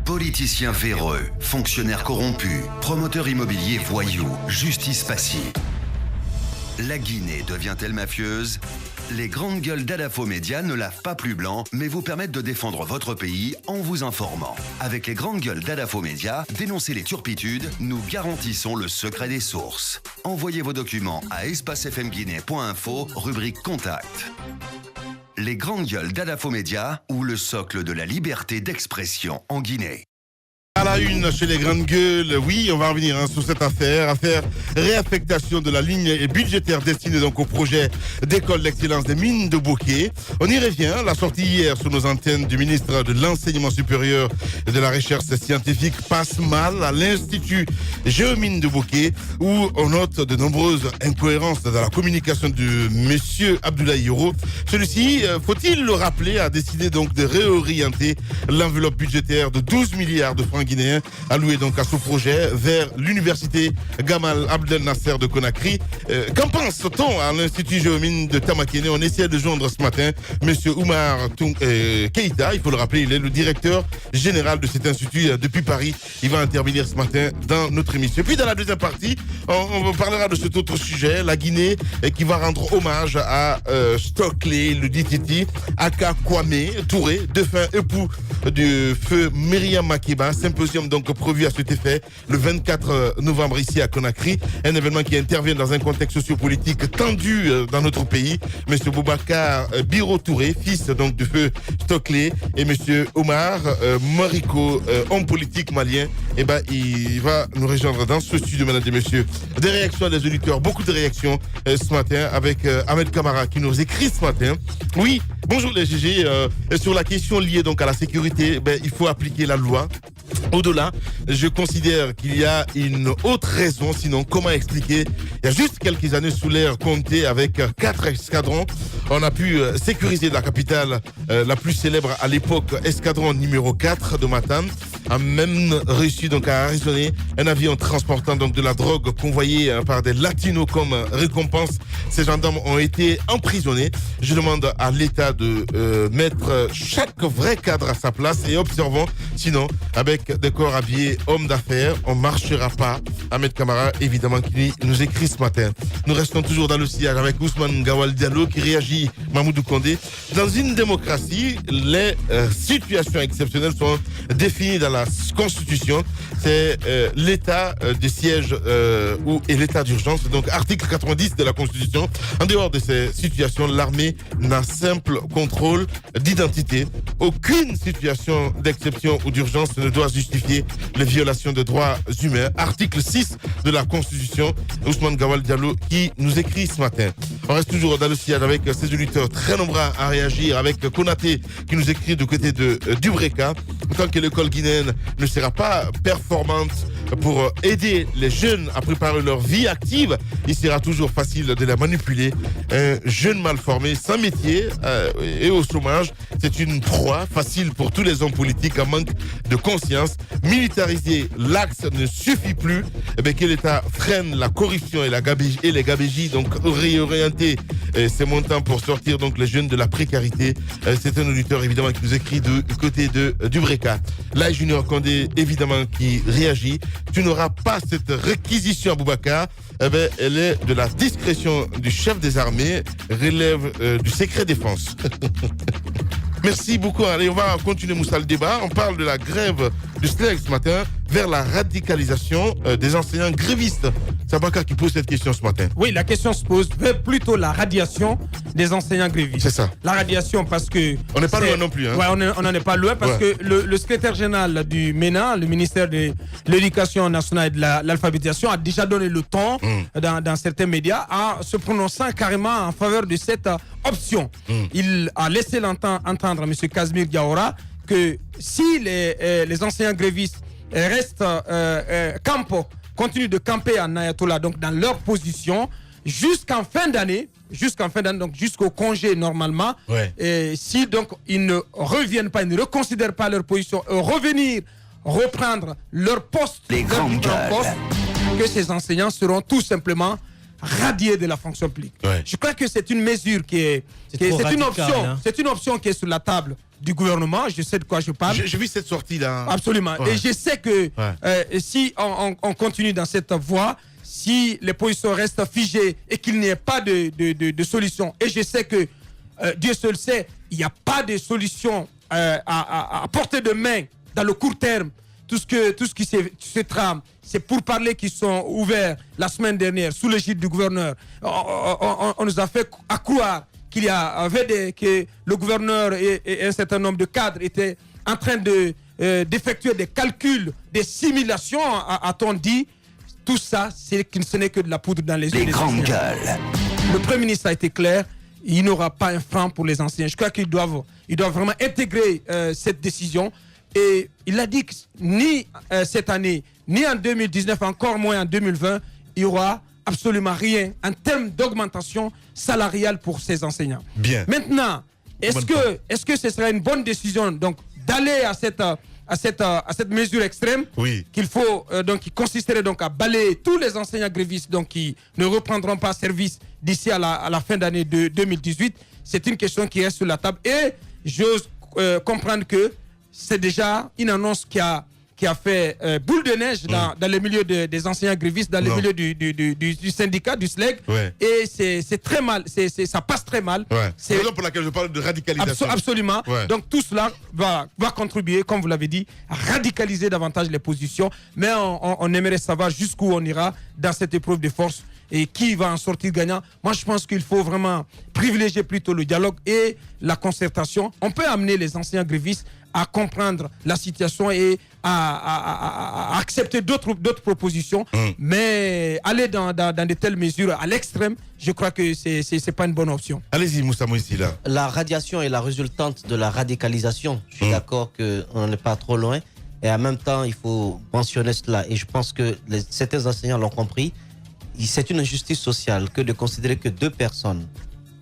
Politiciens véreux, fonctionnaires corrompus, promoteurs immobiliers voyous, justice passive. La Guinée devient-elle mafieuse? Les grandes gueules d'Adafo Média ne lavent pas plus blanc, mais vous permettent de défendre votre pays en vous informant. Avec les grandes gueules d'Adafo Média, dénoncez les turpitudes, nous garantissons le secret des sources. Envoyez vos documents à espacefmguinée.info, rubrique Contact. Les grandes gueules d'Adafo Média ou le socle de la liberté d'expression en Guinée. À la une chez les grandes gueules, oui, on va revenir sur cette affaire réaffectation de la ligne budgétaire destinée donc au projet d'école d'excellence des mines de Bouquet. On y revient, la sortie hier sur nos antennes du ministre de l'Enseignement supérieur et de la Recherche scientifique passe mal à l'Institut Géomines de Bouquet, où on note de nombreuses incohérences dans la communication de monsieur Abdoulaye Yoro. Celui-ci, faut-il le rappeler, a décidé donc de réorienter l'enveloppe budgétaire de 12 milliards de francs guinéen alloué donc à ce projet vers l'université Gamal Abdel Nasser de Conakry. Qu'en pense-t-on à l'Institut Géomine de Tamakene? On essaie de joindre ce matin monsieur Oumar Keïta, il faut le rappeler, il est le directeur général de cet institut depuis Paris. Il va intervenir ce matin dans notre émission. Et puis dans la deuxième partie, on parlera de cet autre sujet, la Guinée qui va rendre hommage à Stockley, le Dititi, Aka Kwame Touré, défunt époux du feu Myriam Makeba. Symposium donc prévu à cet effet le 24 novembre ici à Conakry. Un événement qui intervient dans un contexte sociopolitique tendu dans notre pays. Monsieur Boubacar Biro Touré, fils donc du feu Stockley, et monsieur Omar Moriko, homme politique malien, et il va nous rejoindre dans ce studio, mesdames et messieurs. Des réactions des auditeurs, beaucoup de réactions ce matin avec Ahmed Kamara qui nous écrit ce matin. Oui, bonjour les GG, sur la question liée donc à la sécurité, il faut appliquer la loi. Au-delà, je considère qu'il y a une autre raison, sinon comment expliquer? Il y a juste quelques années sous l'ère Comté, avec 4 escadrons, on a pu sécuriser la capitale la plus célèbre à l'époque, escadron numéro 4 de Matam, a même réussi donc à arraisonner un avion transportant donc de la drogue convoyé par des latinos comme récompense. Ces gendarmes ont été emprisonnés. Je demande à l'État de mettre chaque vrai cadre à sa place et observant, sinon avec des corps habillés hommes d'affaires, on ne marchera pas. Ahmed Kamara, évidemment, qui nous écrit ce matin. Nous restons toujours dans le sillage avec Ousmane Gawal Diallo qui réagit, Mamoudou Kondé. Dans une démocratie, les situations exceptionnelles sont définies dans la Constitution. C'est l'état de siège et l'état d'urgence. Donc, article 90 de la Constitution. En dehors de ces situations, l'armée n'a simple contrôle d'identité. Aucune situation d'exception ou d'urgence ne doit justifier les violations de droits humains. Article 6 de la Constitution. Ousmane Gawal Diallo qui nous écrit ce matin. On reste toujours dans le sillage avec ces auditeurs très nombreux à réagir, avec Konaté qui nous écrit du côté de Dubreka. Tant que l'école guinéenne ne sera pas performante pour aider les jeunes à préparer leur vie active, il sera toujours facile de la manipuler. Un jeune mal formé, sans métier et au chômage, c'est une proie facile pour tous les hommes politiques en manque de conscience. Militariser l'axe ne suffit plus. Que l'État freine la corruption et les gabégies, donc réorienter ces montants pour sortir donc les jeunes de la précarité. C'est un auditeur évidemment qui nous écrit du côté de Dubreka. Là, Junior Condé évidemment qui réagit. Tu n'auras pas cette réquisition à Boubacar. Elle est de la discrétion du chef des armées, relève du secret défense. Merci beaucoup. Allez, on va continuer, Moussa, le débat. On parle de la grève du SLEG ce matin vers la radicalisation des enseignants grévistes. C'est Bakar qui pose cette question ce matin. Oui, la question se pose vers plutôt la radiation des enseignants grévistes. C'est ça. La radiation parce que... On n'est pas loin non plus. Hein. Ouais, on n'en est pas loin parce que le secrétaire général du MENA, le ministère de l'Éducation nationale et de l'alphabétisation, a déjà donné le ton dans certains médias en se prononçant carrément en faveur de cette option. Il a laissé entendre M. Kazmir Diawara que si les enseignants grévistes restent continuent de camper en Ayatollah, donc dans leur position, jusqu'en fin d'année, donc jusqu'au congé normalement, et si donc ils ne reviennent pas, ils ne reconsidèrent pas leur position, reprendre leur poste, que ces enseignants seront tout simplement radiés de la fonction publique. Je crois que c'est une mesure c'est une option qui est sur la table du gouvernement, je sais de quoi je parle. J'ai vu cette sortie-là. Absolument. Ouais. Et je sais que si on continue dans cette voie, si les positions restent figées et qu'il n'y ait pas de solution, et je sais que Dieu seul sait, il n'y a pas de solution à portée de main dans le court terme. Tout ce qui se trame, c'est pour parler qui sont ouverts la semaine dernière sous l'égide du gouverneur. On nous a fait croire qu'il y avait que le gouverneur et un certain nombre de cadres étaient en train d'effectuer des calculs, des simulations, a-t-on dit. Tout ça, ce n'est que de la poudre dans les yeux des grandes enseignants. gueules. Le Premier ministre a été clair, il n'aura pas un franc pour les enseignants. Je crois qu'ils doivent vraiment intégrer cette décision. Et il a dit que ni cette année, ni en 2019, encore moins en 2020, il y aura absolument rien en termes d'augmentation salariale pour ces enseignants. Bien. Maintenant, est-ce que ce serait une bonne décision donc d'aller à cette mesure extrême qu'il faut qui consisterait donc à balayer tous les enseignants grévistes donc qui ne reprendront pas service d'ici à la fin d'année de 2018? C'est une question qui reste sur la table et j'ose comprendre que c'est déjà une annonce qui a fait boule de neige dans les milieux des enseignants grévistes, dans les milieux du syndicat, du SLEG. Ouais. Et c'est très mal, ça passe très mal. Ouais. C'est la raison pour laquelle je parle de radicalisation. Absolument. Ouais. Donc tout cela va contribuer, comme vous l'avez dit, à radicaliser davantage les positions. Mais on aimerait savoir jusqu'où on ira dans cette épreuve de force et qui va en sortir gagnant. Moi, je pense qu'il faut vraiment privilégier plutôt le dialogue et la concertation. On peut amener les enseignants grévistes à comprendre la situation et à accepter d'autres propositions, mais aller dans de telles mesures à l'extrême, je crois que c'est pas une bonne option. Allez-y, Moussa Moïsi, là. La radiation est la résultante de la radicalisation. Je suis d'accord qu'on n'est pas trop loin. Et en même temps, il faut mentionner cela. Et je pense que certains enseignants l'ont compris. C'est une injustice sociale que de considérer que deux personnes,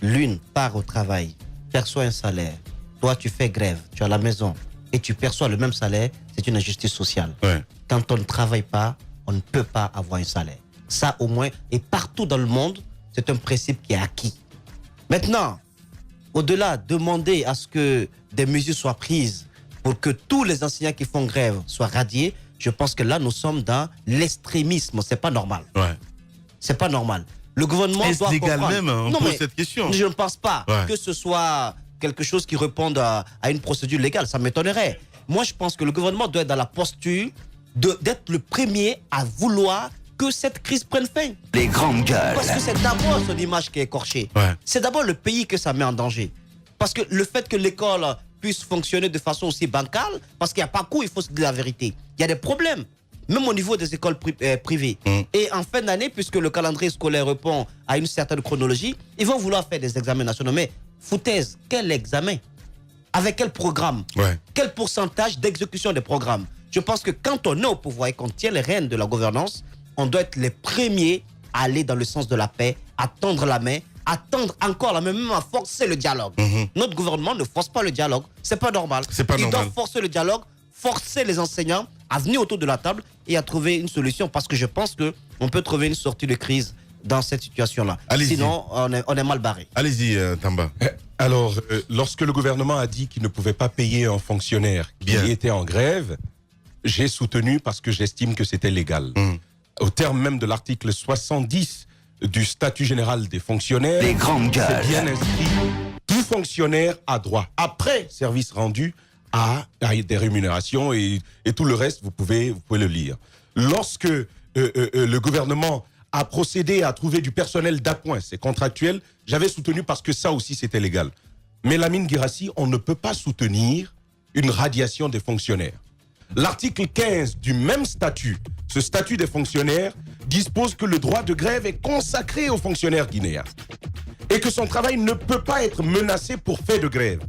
l'une part au travail, perçoit un salaire. Toi, tu fais grève, tu es à la maison et tu perçois le même salaire, c'est une injustice sociale. Ouais. Quand on ne travaille pas, on ne peut pas avoir un salaire. Ça, au moins, et partout dans le monde, c'est un principe qui est acquis. Maintenant, au-delà, demander à ce que des mesures soient prises pour que tous les enseignants qui font grève soient radiés, je pense que là, nous sommes dans l'extrémisme. C'est pas normal. Ouais. C'est pas normal. Le gouvernement doit légal comprendre. Même, on pose cette question. Je ne pense pas que ce soit quelque chose qui réponde à une procédure légale. Ça m'étonnerait. Moi, je pense que le gouvernement doit être dans la posture d'être le premier à vouloir que cette crise prenne fin. Les grandes gueules. Parce que c'est d'abord son image qui est écorchée. Ouais. C'est d'abord le pays que ça met en danger. Parce que le fait que l'école puisse fonctionner de façon aussi bancale, parce qu'il n'y a pas cours, il faut se dire la vérité. Il y a des problèmes, même au niveau des écoles privées. Et en fin d'année, puisque le calendrier scolaire répond à une certaine chronologie, ils vont vouloir faire des examens nationaux. Mais foutaise, quel examen? Avec quel programme? Quel pourcentage d'exécution des programmes? Je pense que quand on est au pouvoir et qu'on tient les rênes de la gouvernance, on doit être les premiers à aller dans le sens de la paix, à tendre la main, à tendre encore la main, même à forcer le dialogue. Notre gouvernement ne force pas le dialogue. C'est pas normal. Il doit forcer le dialogue, forcer les enseignants à venir autour de la table et à trouver une solution. Parce que je pense qu'on peut trouver une sortie de crise dans cette situation-là. Sinon, on est mal barré. Allez-y, Tamba. Alors, lorsque le gouvernement a dit qu'il ne pouvait pas payer un fonctionnaire qui était en grève, j'ai soutenu parce que j'estime que c'était légal. Au terme même de l'article 70 du statut général des fonctionnaires, les grandes gueules. C'est bien inscrit. Tout fonctionnaire a droit, après service rendu, à des rémunérations et tout le reste, vous pouvez le lire. Lorsque le gouvernement a procédé à trouver du personnel d'appoint, c'est contractuel, j'avais soutenu parce que ça aussi c'était légal. Mais Lamine Guirassy, on ne peut pas soutenir une radiation des fonctionnaires. L'article 15 du même statut, ce statut des fonctionnaires, dispose que le droit de grève est consacré aux fonctionnaires guinéens et que son travail ne peut pas être menacé pour fait de grève.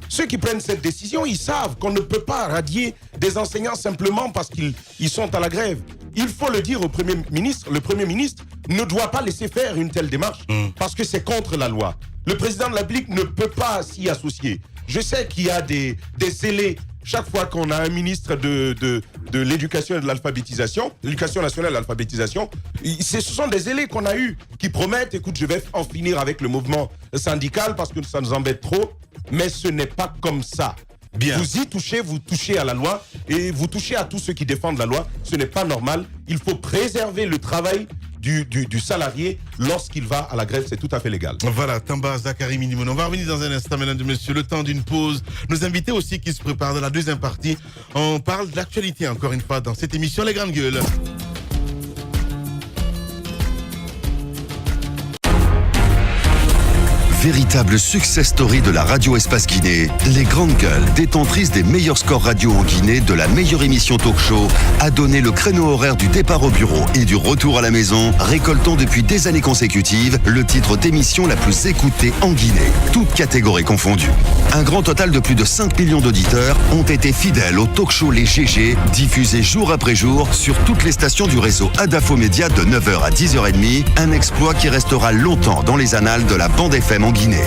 Ceux qui prennent cette décision, ils savent qu'on ne peut pas radier des enseignants simplement parce qu'ils sont à la grève. Il faut le dire au Premier ministre, le Premier ministre ne doit pas laisser faire une telle démarche parce que c'est contre la loi. Le président de la République ne peut pas s'y associer. Je sais qu'il y a des zélés chaque fois qu'on a un ministre de l'éducation et de l'alphabétisation, l'éducation nationale et de l'alphabétisation. Ce sont des zélés qu'on a eus qui promettent, écoute, je vais en finir avec le mouvement syndical parce que ça nous embête trop. mais ce n'est pas comme ça. Bien. Vous y touchez, vous touchez à la loi et vous touchez à tous ceux qui défendent la loi. Ce n'est pas normal. Il faut préserver le travail du salarié lorsqu'il va à la grève. C'est tout à fait légal. Voilà, Tamba Zakari Minimoun. On va revenir dans un instant, mesdames et messieurs, le temps d'une pause. Nos invités aussi qui se préparent dans la deuxième partie. On parle de l'actualité encore une fois dans cette émission Les Grandes Gueules. Véritable success story de la radio Espace Guinée, les Grandes Gueules, détentrices des meilleurs scores radio en Guinée, de la meilleure émission talk show, a donné le créneau horaire du départ au bureau et du retour à la maison, récoltant depuis des années consécutives le titre d'émission la plus écoutée en Guinée, toutes catégories confondues. Un grand total de plus de 5 millions d'auditeurs ont été fidèles au talk show Les GG, diffusé jour après jour sur toutes les stations du réseau Adafo Média de 9h à 10h30, un exploit qui restera longtemps dans les annales de la bande FM en Guinée.